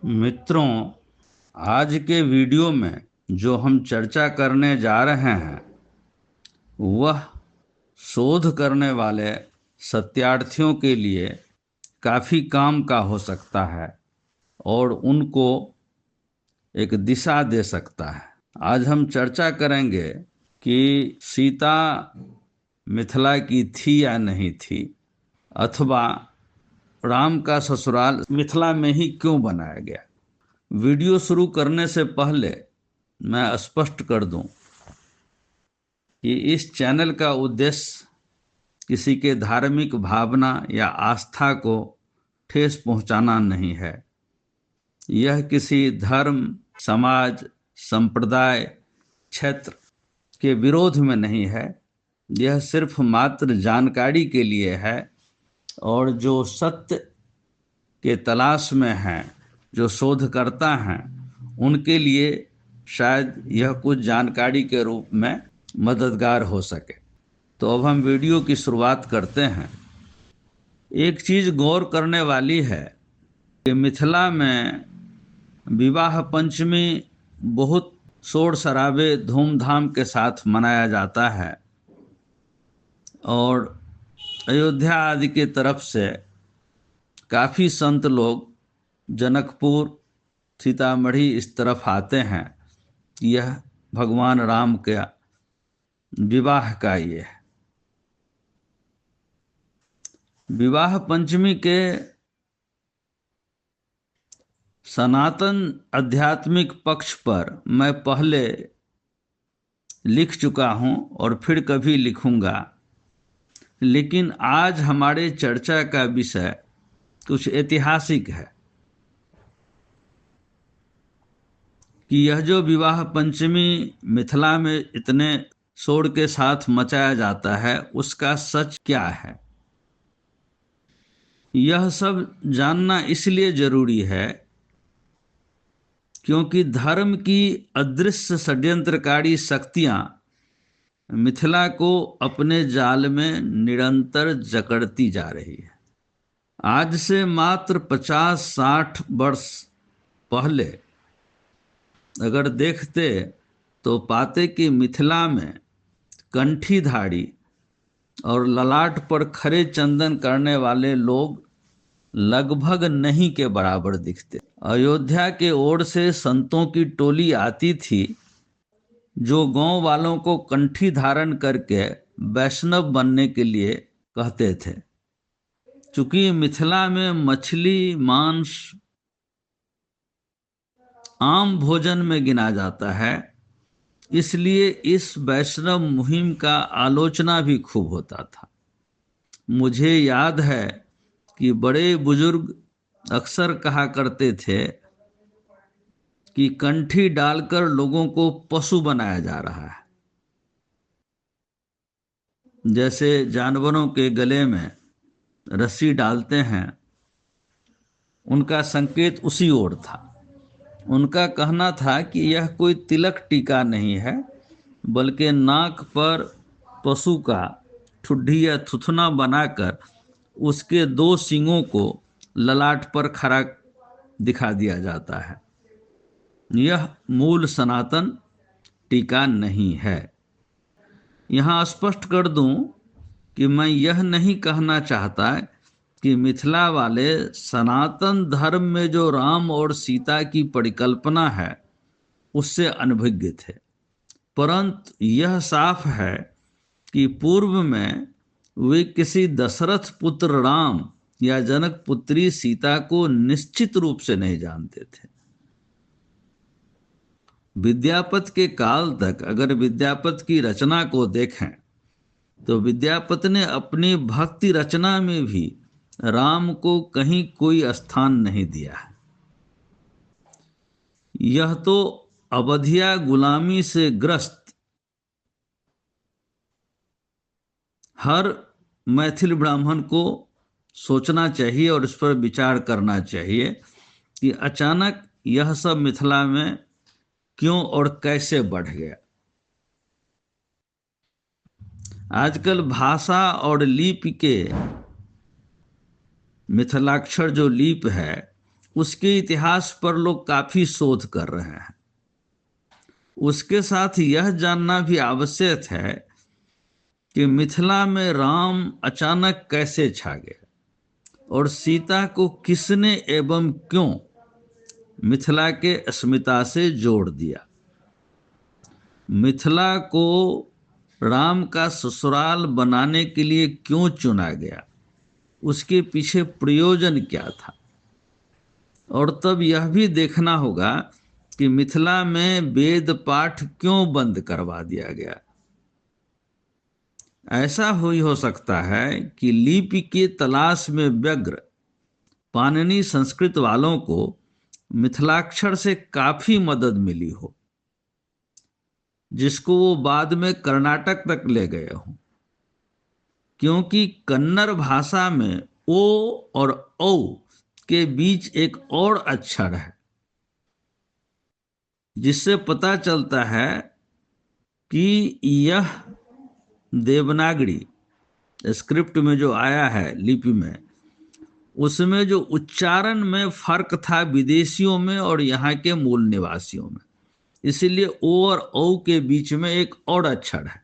मित्रों, आज के वीडियो में जो हम चर्चा करने जा रहे हैं वह शोध करने वाले सत्यार्थियों के लिए काफ़ी काम का हो सकता है और उनको एक दिशा दे सकता है। आज हम चर्चा करेंगे कि सीता मिथिला की थी या नहीं थी, अथवा राम का ससुराल मिथिला में ही क्यों बनाया गया। वीडियो शुरू करने से पहले मैं स्पष्ट कर दूं कि इस चैनल का उद्देश्य किसी के धार्मिक भावना या आस्था को ठेस पहुंचाना नहीं है। यह किसी धर्म, समाज, संप्रदाय, क्षेत्र के विरोध में नहीं है। यह सिर्फ मात्र जानकारी के लिए है और जो सत्य के तलाश में हैं, जो शोधकर्ता हैं, उनके लिए शायद यह कुछ जानकारी के रूप में मददगार हो सके। तो अब हम वीडियो की शुरुआत करते हैं। एक चीज़ गौर करने वाली है कि मिथिला में विवाह पंचमी बहुत शोर शराबे धूमधाम के साथ मनाया जाता है और अयोध्या आदि के तरफ से काफ़ी संत लोग जनकपुर, सीतामढ़ी इस तरफ आते हैं। यह भगवान राम के विवाह का ये है। विवाह पंचमी के सनातन आध्यात्मिक पक्ष पर मैं पहले लिख चुका हूं और फिर कभी लिखूंगा, लेकिन आज हमारे चर्चा का विषय कुछ ऐतिहासिक है कि यह जो विवाह पंचमी मिथिला में इतने शोर के साथ मचाया जाता है उसका सच क्या है। यह सब जानना इसलिए जरूरी है क्योंकि धर्म की अदृश्य षड्यंत्रकारी शक्तियां मिथिला को अपने जाल में निरंतर जकड़ती जा रही है। आज से मात्र 50-60 वर्ष पहले अगर देखते तो पाते कि मिथिला में कंठीधारी और ललाट पर खरे चंदन करने वाले लोग लगभग नहीं के बराबर दिखते। अयोध्या के ओर से संतों की टोली आती थी जो गांव वालों को कंठी धारण करके वैष्णव बनने के लिए कहते थे। चूंकि मिथिला में मछली मांस आम भोजन में गिना जाता है, इसलिए इस वैष्णव मुहिम का आलोचना भी खूब होता था। मुझे याद है कि बड़े बुजुर्ग अक्सर कहा करते थे कि कंठी डालकर लोगों को पशु बनाया जा रहा है। जैसे जानवरों के गले में रस्सी डालते हैं, उनका संकेत उसी ओर था। उनका कहना था कि यह कोई तिलक टीका नहीं है, बल्कि नाक पर पशु का ठुड्डी या थुथना बनाकर उसके 2 सींगों को ललाट पर खड़ा दिखा दिया जाता है। यह मूल सनातन टीका नहीं है। यहाँ स्पष्ट कर दूं कि मैं यह नहीं कहना चाहता कि मिथिला वाले सनातन धर्म में जो राम और सीता की परिकल्पना है उससे अनभिज्ञ थे, परंतु यह साफ है कि पूर्व में वे किसी दशरथ पुत्र राम या जनक पुत्री सीता को निश्चित रूप से नहीं जानते थे। विद्यापत के काल तक अगर विद्यापत की रचना को देखें तो विद्यापत ने अपनी भक्ति रचना में भी राम को कहीं कोई स्थान नहीं दिया है। यह तो अवधिया गुलामी से ग्रस्त हर मैथिल ब्राह्मण को सोचना चाहिए और इस पर विचार करना चाहिए कि अचानक यह सब मिथिला में क्यों और कैसे बढ़ गया। आजकल भाषा और लिपि के मिथिलाक्षर जो लिपि है उसके इतिहास पर लोग काफी शोध कर रहे हैं। उसके साथ यह जानना भी आवश्यक है कि मिथिला में राम अचानक कैसे छा गए और सीता को किसने एवं क्यों मिथिला के अस्मिता से जोड़ दिया। मिथिला को राम का ससुराल बनाने के लिए क्यों चुना गया, उसके पीछे प्रयोजन क्या था। और तब यह भी देखना होगा कि मिथिला में वेद पाठ क्यों बंद करवा दिया गया। ऐसा हो सकता है कि लिपि की तलाश में व्यग्र पाणिनि संस्कृत वालों को मिथिलाक्षर से काफी मदद मिली हो, जिसको वो बाद में कर्नाटक तक ले गए हों, क्योंकि कन्नड़ भाषा में ओ और औ के बीच एक और अक्षर है, जिससे पता चलता है कि यह देवनागरी स्क्रिप्ट में जो आया है लिपि में, उसमें जो उच्चारण में फर्क था विदेशियों में और यहाँ के मूल निवासियों में, इसीलिए ओ और औ के बीच में एक और अक्षर है।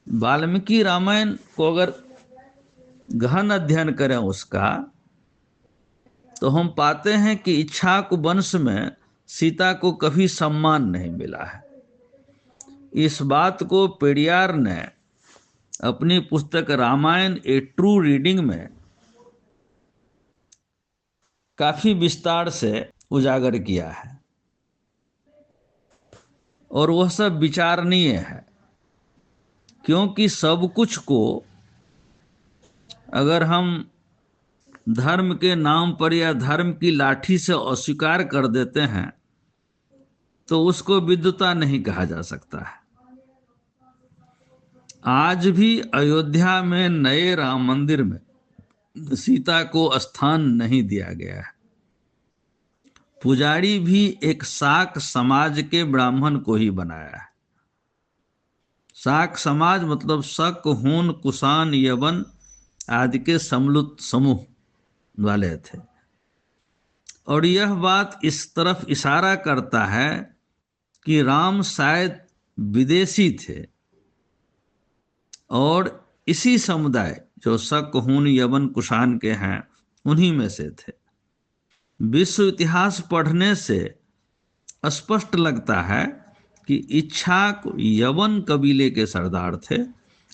वाल्मीकि रामायण को अगर गहन अध्ययन करें उसका, तो हम पाते हैं कि इक्ष्वाकु वंश में सीता को कभी सम्मान नहीं मिला है। इस बात को पेरियार ने अपनी पुस्तक रामायण ए ट्रू रीडिंग में काफी विस्तार से उजागर किया है, और वह सब विचारणीय है, क्योंकि सब कुछ को अगर हम धर्म के नाम पर या धर्म की लाठी से अस्वीकार कर देते हैं तो उसको विद्वता नहीं कहा जा सकता है। आज भी अयोध्या में नए राम मंदिर में सीता को स्थान नहीं दिया गया है। पुजारी भी एक शाक समाज के ब्राह्मण को ही बनाया है। शाक समाज मतलब शक, हून, कुषाण, यवन आदि के सम्मिलित समूह वाले थे। और यह बात इस तरफ इशारा करता है कि राम शायद विदेशी थे और इसी समुदाय जो शक, हून, यवन, कुषाण के हैं उन्हीं में से थे। विश्व इतिहास पढ़ने से स्पष्ट लगता है कि इक्ष्वाकु यवन कबीले के सरदार थे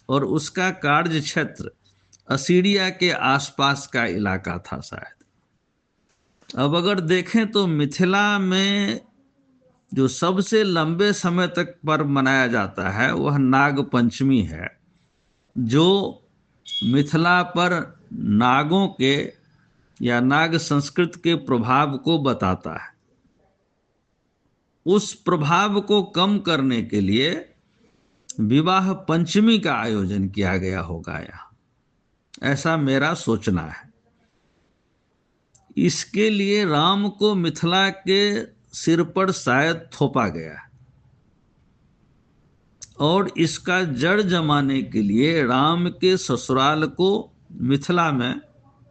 और उसका कार्य क्षेत्र असीरिया के आसपास का इलाका था शायद। अब अगर देखें तो मिथिला में जो सबसे लंबे समय तक पर्व मनाया जाता है वह नाग पंचमी है, जो मिथिला पर नागों के या नाग संस्कृत के प्रभाव को बताता है। उस प्रभाव को कम करने के लिए विवाह पंचमी का आयोजन किया गया होगा यहाँ, ऐसा मेरा सोचना है। इसके लिए राम को मिथिला के सिर पर शायद थोपा गया है और इसका जड़ जमाने के लिए राम के ससुराल को मिथिला में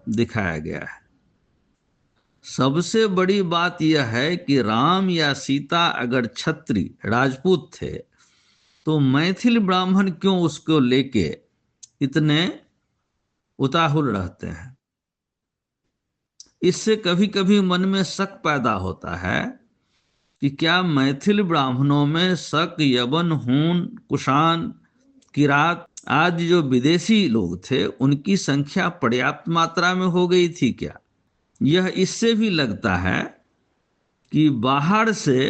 दिखाया गया है। सबसे बड़ी बात यह है कि राम या सीता अगर क्षत्रिय राजपूत थे तो मैथिल ब्राह्मण क्यों उसको लेके इतने उताहुल रहते हैं। इससे कभी कभी मन में शक पैदा होता है कि क्या मैथिल ब्राह्मणों में शक, यवन, हून, कुषाण, किरात आदि जो विदेशी लोग थे उनकी संख्या पर्याप्त मात्रा में हो गई थी क्या। यह इससे भी लगता है कि बाहर से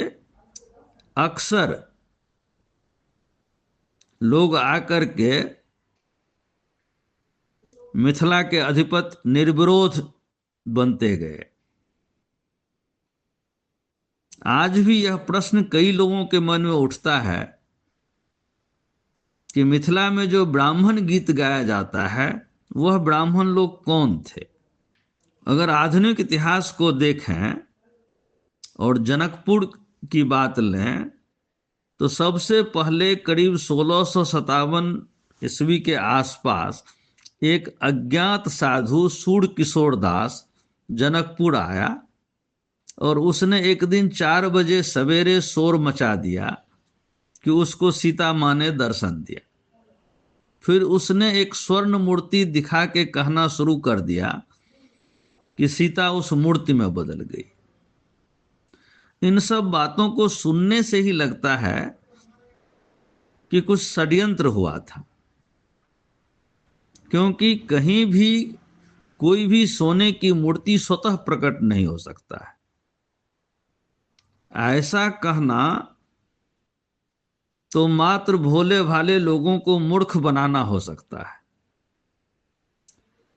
अक्सर लोग आकर के मिथिला के अधिपति निर्विरोध बनते गए। आज भी यह प्रश्न कई लोगों के मन में उठता है कि मिथिला में जो ब्राह्मण गीत गाया जाता है वह ब्राह्मण लोग कौन थे। अगर आधुनिक इतिहास को देखें और जनकपुर की बात लें तो सबसे पहले करीब 1657 ईस्वी के आसपास एक अज्ञात साधु सूर किशोर दास जनकपुर आया और उसने एक दिन 4 बजे सवेरे शोर मचा दिया कि उसको सीता माँ ने दर्शन दिया। फिर उसने एक स्वर्ण मूर्ति दिखा के कहना शुरू कर दिया कि सीता उस मूर्ति में बदल गई। इन सब बातों को सुनने से ही लगता है कि कुछ षड्यंत्र हुआ था, क्योंकि कहीं भी कोई भी सोने की मूर्ति स्वतः प्रकट नहीं हो सकता है। ऐसा कहना तो मात्र भोले भाले लोगों को मूर्ख बनाना हो सकता है।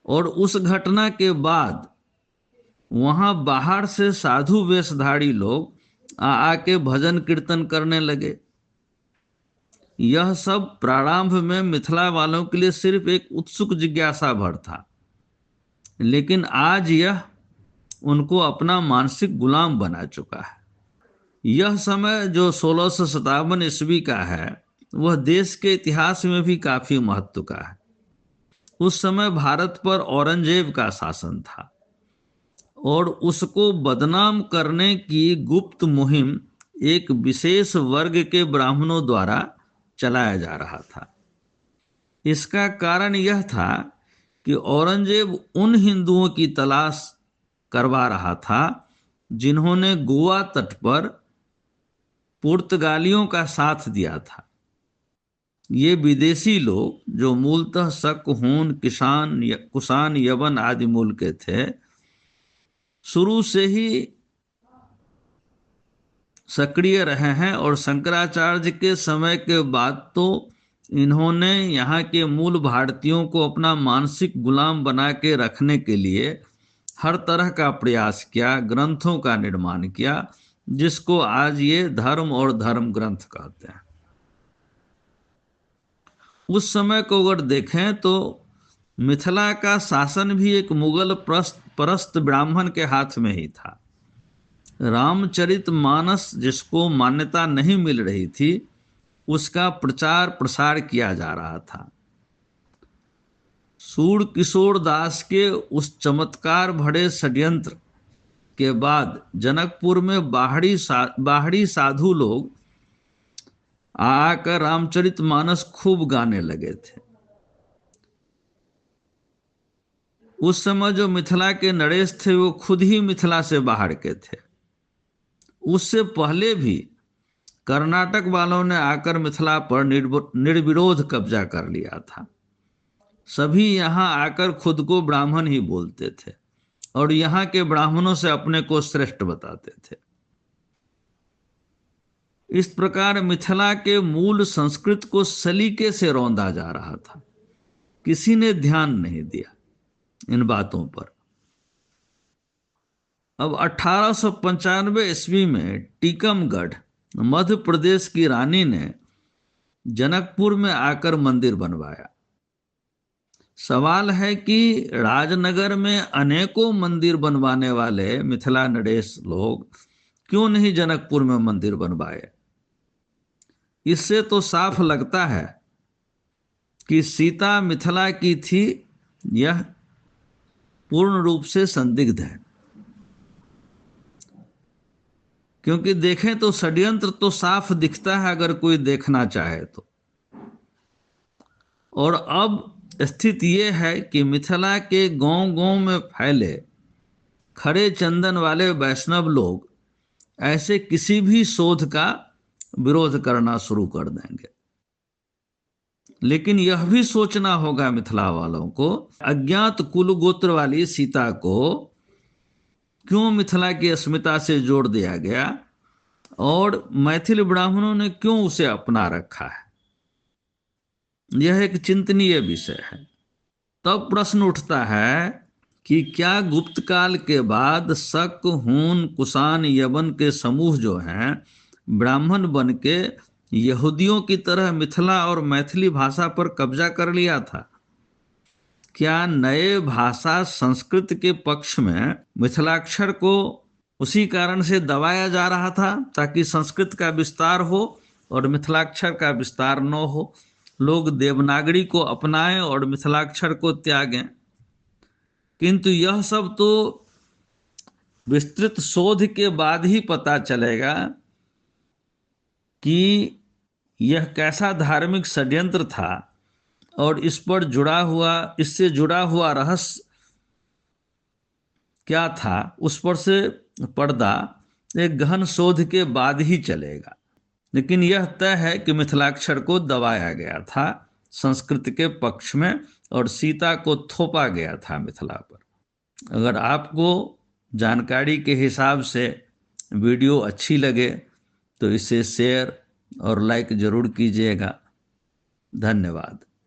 और उस घटना के बाद वहां बाहर से साधु वेशधारी लोग आके भजन कीर्तन करने लगे। यह सब प्रारंभ में मिथिला वालों के लिए सिर्फ एक उत्सुक जिज्ञासा भर था, लेकिन आज यह उनको अपना मानसिक गुलाम बना चुका है। यह समय जो 1657 ईस्वी का है, वह देश के इतिहास में भी काफी महत्व का है। उस समय भारत पर औरंगजेब का शासन था और उसको बदनाम करने की गुप्त मुहिम एक विशेष वर्ग के ब्राह्मणों द्वारा चलाया जा रहा था। इसका कारण यह था कि औरंगजेब उन हिंदुओं की तलाश करवा रहा था जिन्होंने गोवा तट पर पुर्तगालियों का साथ दिया था। ये विदेशी लोग जो मूलतः शक, हून, कुषाण, यवन आदि मूल के थे, शुरू से ही सक्रिय रहे हैं और शंकराचार्य के समय के बाद तो इन्होंने यहाँ के मूल भारतीयों को अपना मानसिक गुलाम बना के रखने के लिए हर तरह का प्रयास किया, ग्रंथों का निर्माण किया, जिसको आज ये धर्म और धर्म ग्रंथ कहते हैं। उस समय को अगर देखें तो मिथिला का शासन भी एक मुगल परस्त ब्राह्मण के हाथ में ही था। रामचरितमानस जिसको मान्यता नहीं मिल रही थी, उसका प्रचार प्रसार किया जा रहा था। सूर किशोर दास के उस चमत्कार भरे षड्यंत्र के बाद जनकपुर में बाहरी साधु लोग आकर रामचरितमानस खूब गाने लगे थे। उस समय जो मिथिला के नरेश थे वो खुद ही मिथिला से बाहर के थे। उससे पहले भी कर्नाटक वालों ने आकर मिथिला पर निर्विरोध कब्जा कर लिया था। सभी यहाँ आकर खुद को ब्राह्मण ही बोलते थे और यहाँ के ब्राह्मणों से अपने को श्रेष्ठ बताते थे। इस प्रकार मिथिला के मूल संस्कृत को सलीके से रौंदा जा रहा था। किसी ने ध्यान नहीं दिया इन बातों पर। अब 1895 ईस्वी में टीकमगढ़ मध्य प्रदेश की रानी ने जनकपुर में आकर मंदिर बनवाया। सवाल है कि राजनगर में अनेकों मंदिर बनवाने वाले मिथिला नरेश लोग क्यों नहीं जनकपुर में मंदिर बनवाए। इससे तो साफ लगता है कि सीता मिथिला की थी, यह पूर्ण रूप से संदिग्ध है। क्योंकि देखें तो षड्यंत्र तो साफ दिखता है अगर कोई देखना चाहे तो। और अब स्थिति ये है कि मिथिला के गांव-गांव में फैले खड़े चंदन वाले वैष्णव लोग ऐसे किसी भी शोध का विरोध करना शुरू कर देंगे। लेकिन यह भी सोचना होगा मिथिला वालों को, अज्ञात कुल गोत्र वाली सीता को क्यों मिथिला की अस्मिता से जोड़ दिया गया और मैथिल ब्राह्मणों ने क्यों उसे अपना रखा है। यह एक चिंतनीय विषय है। तब प्रश्न उठता है कि क्या गुप्त काल के बाद शक, हून, कुषाण, यवन के समूह जो हैं ब्राह्मण बन के यहूदियों की तरह मिथिला और मैथिली भाषा पर कब्जा कर लिया था? क्या नए भाषा संस्कृत के पक्ष में मिथिलाक्षर को उसी कारण से दबाया जा रहा था ताकि संस्कृत का विस्तार हो और मिथिलाक्षर का विस्तार न हो, लोग देवनागरी को अपनाएं और मिथिलाक्षर को त्यागें। किंतु यह सब तो विस्तृत शोध के बाद ही पता चलेगा कि यह कैसा धार्मिक षड्यंत्र था और इससे जुड़ा हुआ रहस्य क्या था, उस पर से पर्दा एक गहन शोध के बाद ही चलेगा। लेकिन यह तय है कि मिथिलाक्षर को दबाया गया था संस्कृत के पक्ष में और सीता को थोपा गया था मिथिला पर। अगर आपको जानकारी के हिसाब से वीडियो अच्छी लगे तो इसे शेयर और लाइक जरूर कीजिएगा। धन्यवाद।